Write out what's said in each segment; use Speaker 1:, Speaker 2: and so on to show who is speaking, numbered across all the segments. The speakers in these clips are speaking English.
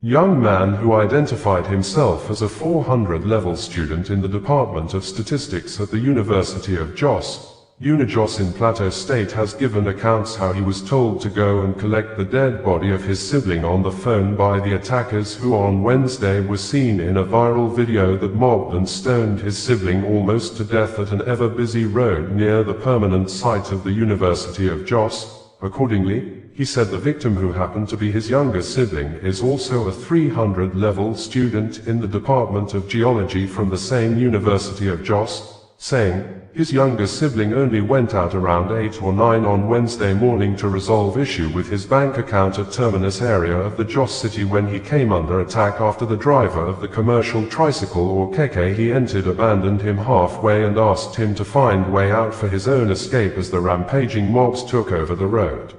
Speaker 1: young man who identified himself as a 400-level student in the Department of Statistics at the University of Jos, UNIJOS in Plateau State, has given accounts how he was told to go and collect the dead body of his sibling on the phone by the attackers who on Wednesday were seen in a viral video that mobbed and stoned his sibling almost to death at an ever-busy road near the permanent site of the University of Jos. Accordingly, he said the victim, who happened to be his younger sibling, is also a 300-level student in the Department of Geology from the same University of Jos, saying, his younger sibling only went out around 8 or 9 on Wednesday morning to resolve issue with his bank account at Terminus area of the Jos city when he came under attack after the driver of the commercial tricycle or Keke he entered abandoned him halfway and asked him to find way out for his own escape as the rampaging mobs took over the road.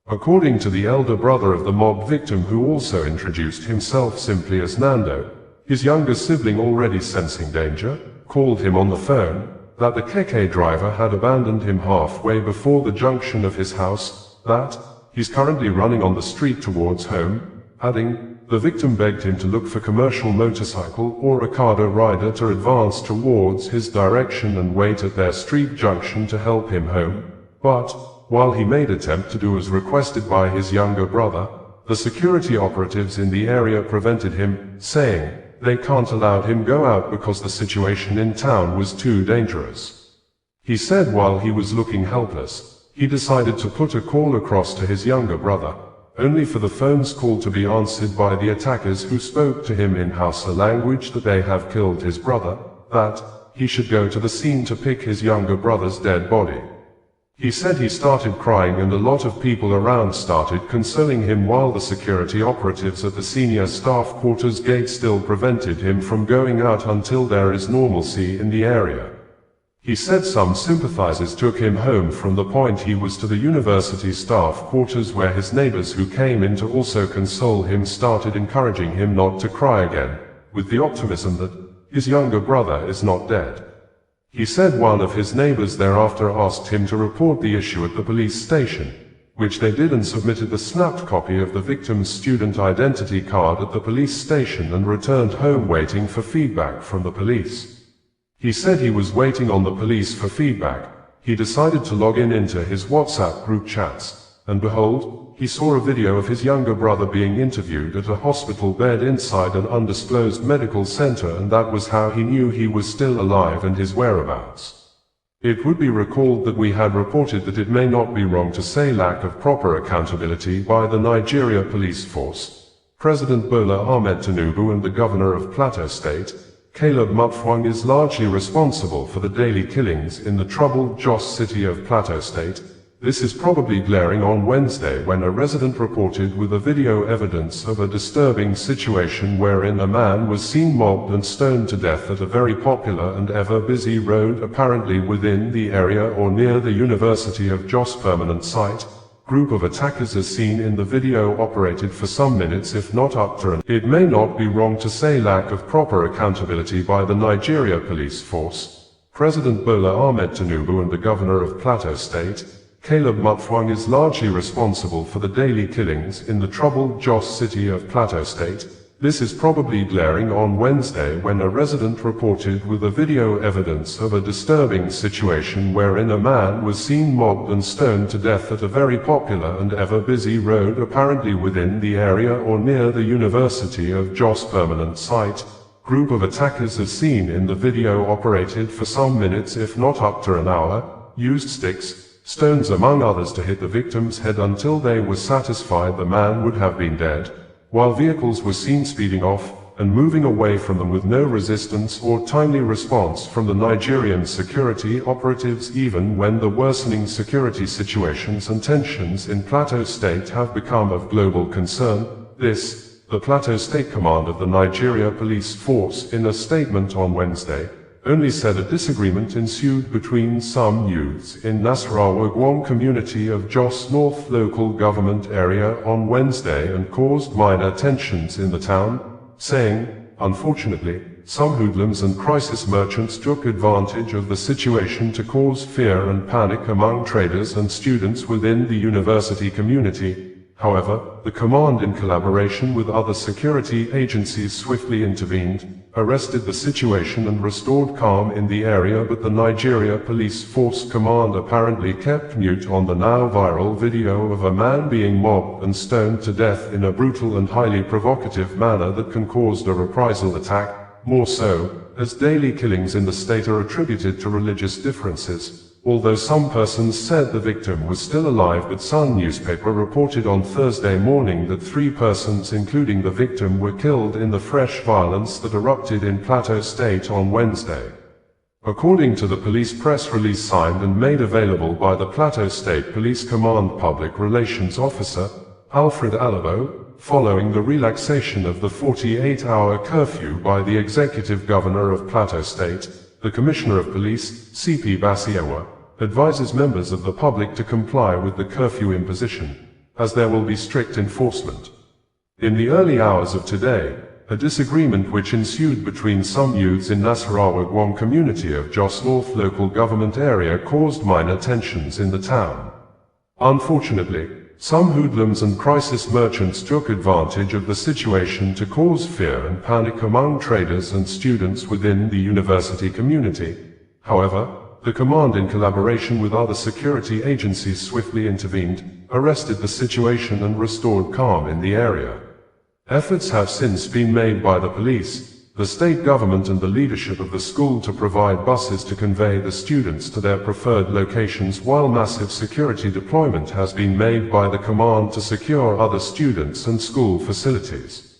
Speaker 1: According to the elder brother of the mob victim, who also introduced himself simply as Nando, his younger sibling, already sensing danger, called him on the phone that the Keke driver had abandoned him halfway before the junction of his house, that he's currently running on the street towards home, adding, the victim begged him to look for commercial motorcycle or Okada rider to advance towards his direction and wait at their street junction to help him home, but while he made attempt to do as requested by his younger brother, the security operatives in the area prevented him, saying they can't allow him go out because the situation in town was too dangerous. He said while he was looking helpless, he decided to put a call across to his younger brother, only for the phone's call to be answered by the attackers, who spoke to him in Hausa language that they have killed his brother, that he should go to the scene to pick his younger brother's dead body. He said he started crying and a lot of people around started consoling him, while the security operatives at the senior staff quarters gate still prevented him from going out until there is normalcy in the area. He said some sympathizers took him home from the point he was to the university staff quarters, where his neighbors who came in to also console him started encouraging him not to cry again, with the optimism that his younger brother is not dead. He said one of his neighbors thereafter asked him to report the issue at the police station, which they did, and submitted the snapped copy of the victim's student identity card at the police station and returned home waiting for feedback from the police. He said he was waiting on the police for feedback. He decided to log into his WhatsApp group chats, and behold, he saw a video of his younger brother being interviewed at a hospital bed inside an undisclosed medical center, and that was how he knew he was still alive and his whereabouts. It would be recalled that we had reported that it may not be wrong to say lack of proper accountability by the Nigeria police force. President Bola Ahmed Tinubu and the governor of Plateau State, Caleb Mutfwang, is largely responsible for the daily killings in the troubled Jos city of Plateau State. This is probably glaring on Wednesday when a resident reported with a video evidence of a disturbing situation wherein a man was seen mobbed and stoned to death at a very popular and ever-busy road, apparently within the area or near the University of Jos permanent site. Group of attackers as seen in the video operated for some minutes, if not up to an. It may not be wrong to say lack of proper accountability by the Nigeria police force. President Bola Ahmed Tinubu and the governor of Plateau State, Caleb Mutfwang, is largely responsible for the daily killings in the troubled Jos city of Plateau State. This is probably glaring on Wednesday when a resident reported with a video evidence of a disturbing situation wherein a man was seen mobbed and stoned to death at a very popular and ever-busy road, apparently within the area or near the University of Jos permanent site. Group of attackers as seen in the video operated for some minutes, if not up to an hour, used sticks, stones among others to hit the victim's head until they were satisfied the man would have been dead, while vehicles were seen speeding off and moving away from them with no resistance or timely response from the Nigerian security operatives, even when the worsening security situations and tensions in Plateau State have become of global concern. This, the Plateau State Command of the Nigeria Police Force, in a statement on Wednesday, only said a disagreement ensued between some youths in Nasarawa Gwom community of Jos North local government area on Wednesday and caused minor tensions in the town, saying, unfortunately, some hoodlums and crisis merchants took advantage of the situation to cause fear and panic among traders and students within the university community. However, the command in collaboration with other security agencies swiftly intervened, arrested the situation and restored calm in the area, but the Nigeria Police Force command apparently kept mute on the now viral video of a man being mobbed and stoned to death in a brutal and highly provocative manner that can cause a reprisal attack, more so, as daily killings in the state are attributed to religious differences. Although some persons said the victim was still alive, but Sun newspaper reported on Thursday morning that 3 persons including the victim were killed in the fresh violence that erupted in Plateau State on Wednesday. According to the police press release signed and made available by the Plateau State Police Command Public Relations Officer, Alfred Alabo, following the relaxation of the 48-hour curfew by the Executive Governor of Plateau State, the Commissioner of Police, CP Basiewa, advises members of the public to comply with the curfew imposition, as there will be strict enforcement. In the early hours of today, a disagreement which ensued between some youths in Nasarawa Gwong community of Jos North local government area caused minor tensions in the town. Unfortunately, some hoodlums and crisis merchants took advantage of the situation to cause fear and panic among traders and students within the university community. However, the command in collaboration with other security agencies swiftly intervened, arrested the situation and restored calm in the area. Efforts have since been made by the police, the state government and the leadership of the school to provide buses to convey the students to their preferred locations, while massive security deployment has been made by the command to secure other students and school facilities.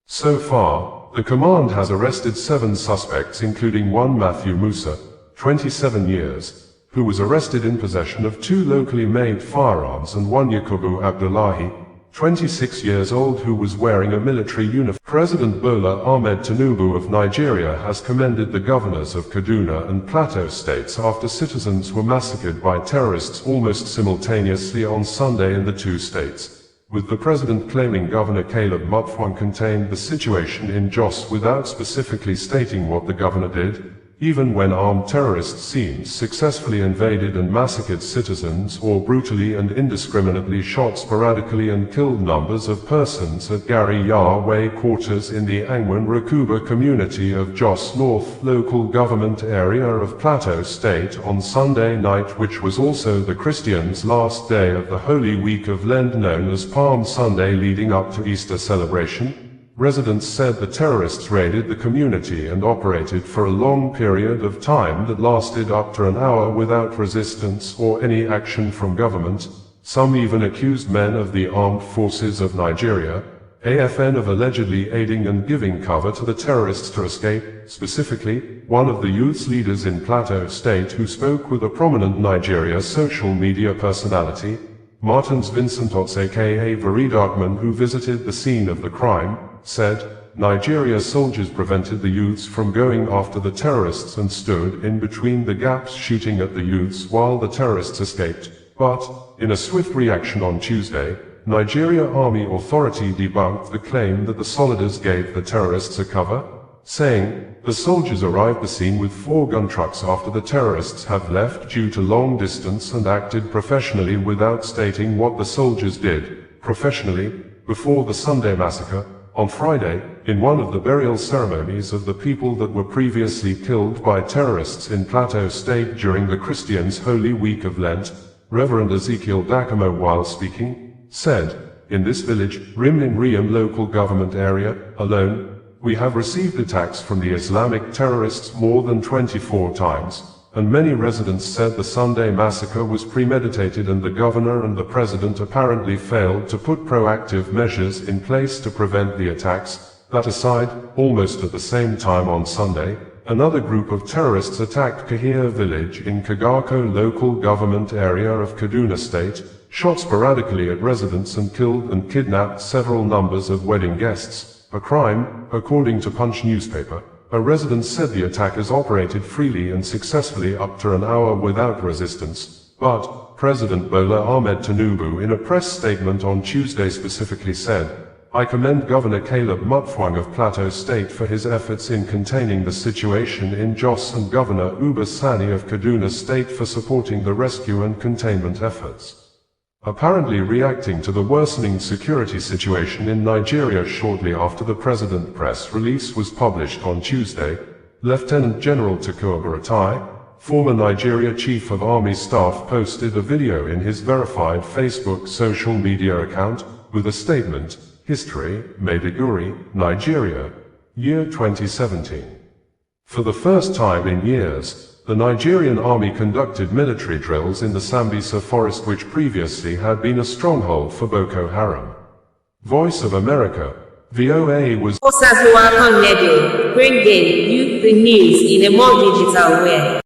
Speaker 1: So far, the command has arrested 7 suspects, including one Matthew Musa, 27 years, who was arrested in possession of 2 locally made firearms, and one Yakubu Abdullahi, 26 years old, who was wearing a military uniform. President Bola Ahmed Tinubu of Nigeria has commended the governors of Kaduna and Plateau states after citizens were massacred by terrorists almost simultaneously on Sunday in the 2 states, with the president claiming Governor Caleb Mutfwang contained the situation in Jos without specifically stating what the governor did. Even when armed terrorists successfully invaded and massacred citizens, or brutally and indiscriminately shot sporadically and killed numbers of persons at Gari Yahweh quarters in the Angwan Rakuba community of Jos North local government area of Plateau State on Sunday night, which was also the Christians' last day of the Holy Week of Lent known as Palm Sunday leading up to Easter celebration. Residents said the terrorists raided the community and operated for a long period of time that lasted up to an hour without resistance or any action from government. Some even accused men of the Armed Forces of Nigeria, AFN, of allegedly aiding and giving cover to the terrorists to escape. Specifically, one of the youth's leaders in Plateau State, who spoke with a prominent Nigeria social media personality, Martins Vincent Otts aka Veridakman, who visited the scene of the crime, said, Nigeria's soldiers prevented the youths from going after the terrorists and stood in between the gaps shooting at the youths while the terrorists escaped. But, in a swift reaction on Tuesday, Nigeria Army Authority debunked the claim that the soldiers gave the terrorists a cover, saying, the soldiers arrived at the scene with 4 gun trucks after the terrorists have left due to long distance and acted professionally without stating what the soldiers did professionally before the Sunday massacre. On Friday, in one of the burial ceremonies of the people that were previously killed by terrorists in Plateau State during the Christians' Holy Week of Lent, Reverend Ezekiel Dakamo, while speaking, said, in this village, Rim in Riyam local government area, alone, we have received attacks from the Islamic terrorists more than 24 times, and many residents said the Sunday massacre was premeditated, and the governor and the president apparently failed to put proactive measures in place to prevent the attacks. That aside, almost at the same time on Sunday, another group of terrorists attacked Kahia village in Kagako local government area of Kaduna State, shot sporadically at residents and killed and kidnapped several numbers of wedding guests, a crime, according to Punch newspaper. A resident said the attackers operated freely and successfully up to an hour without resistance, but President Bola Ahmed Tinubu in a press statement on Tuesday specifically said, I commend Governor Caleb Mutfwang of Plateau State for his efforts in containing the situation in Jos and Governor Uba Sani of Kaduna State for supporting the rescue and containment efforts. apparently reacting to the worsening security situation in Nigeria shortly after the president's press release was published on Tuesday. Lieutenant General Tukur Buratai, former Nigeria Chief of Army Staff, posted a video in his verified Facebook social media account with a statement, "History, Maiduguri, Nigeria, year 2017. For the first time in years, the Nigerian army conducted military drills in the Sambisa forest, which previously had been a stronghold for Boko Haram." Voice of America, VOA was
Speaker 2: Osazuwa Radio, bringing you the news in a more digital way.